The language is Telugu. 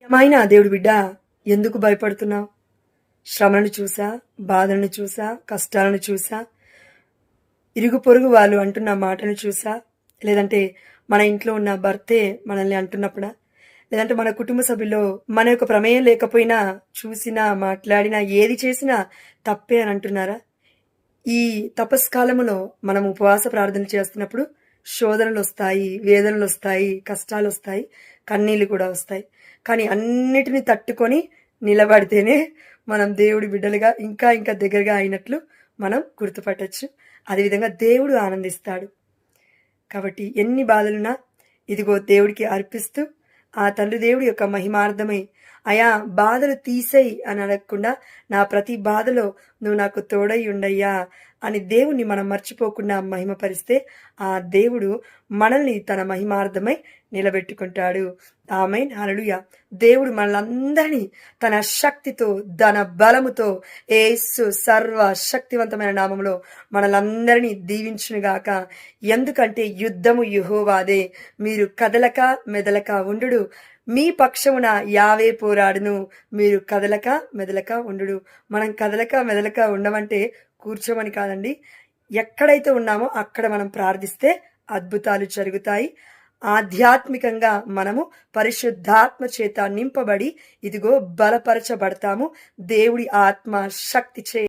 ప్రియమైన దేవుడి బిడ్డ, ఎందుకు భయపడుతున్నావు? శ్రమలను చూసా, బాధలను చూసా, కష్టాలను చూసా, ఇరుగు పొరుగు వాళ్ళు అంటున్న మాటను చూసా, లేదంటే మన ఇంట్లో ఉన్న భర్తే మనల్ని అంటున్నప్పుడా, లేదంటే మన కుటుంబ సభ్యుల్లో మన యొక్క ప్రమేయం లేకపోయినా చూసినా, మాట్లాడినా, ఏది చేసినా తప్పే అని అంటున్నారా? ఈ తపస్కాలములో మనం ఉపవాస ప్రార్థన చేస్తున్నప్పుడు శోధనలొస్తాయి, వేదనలొస్తాయి, కష్టాలొస్తాయి, కన్నీళ్ళు కూడా వస్తాయి. కానీ అన్నిటిని తట్టుకొని నిలబడితేనే మనం దేవుడి బిడ్డలుగా ఇంకా ఇంకా దగ్గరగా అయినట్లు మనం గుర్తుపట్టొచ్చు. అదేవిధంగా దేవుడు ఆనందిస్తాడు. కాబట్టి ఎన్ని బాధలున్నా ఇదిగో దేవుడికి అర్పిస్తూ ఆ తండ్రి దేవుడి యొక్క మహిమార్థమై అయా బాధలు తీసేయి అని అడగకుండా నా ప్రతి బాధలో నువ్వు నాకు తోడై ఉండయ్యా అని దేవుణ్ణి మనం మర్చిపోకుండా మహిమపరిస్తే ఆ దేవుడు మనల్ని తన మహిమార్థమై నిలబెట్టుకుంటాడు. ఆమేన్, హల్లెలూయా. దేవుడు మనలందరినీ తన శక్తితో తన బలముతో యేసు సర్వ శక్తివంతమైన నామములో మనలందరినీ దీవించునుగాక. ఎందుకంటే యుద్ధము యెహోవాదే, మీరు కదలక మెదలక ఉండుడు. మీ పక్షమున యావే పోరాడును, మీరు కదలక మెదలక ఉండుడు. మనం కదలక మెదలక ఉండమంటే కూర్చోమని కాదండి. ఎక్కడైతే ఉన్నామో అక్కడ మనం ప్రార్థిస్తే అద్భుతాలు జరుగుతాయి. ఆధ్యాత్మికంగా మనము పరిశుద్ధాత్మ చేత నింపబడి ఇదిగో బలపరచబడతాము. దేవుడి ఆత్మ శక్తి చే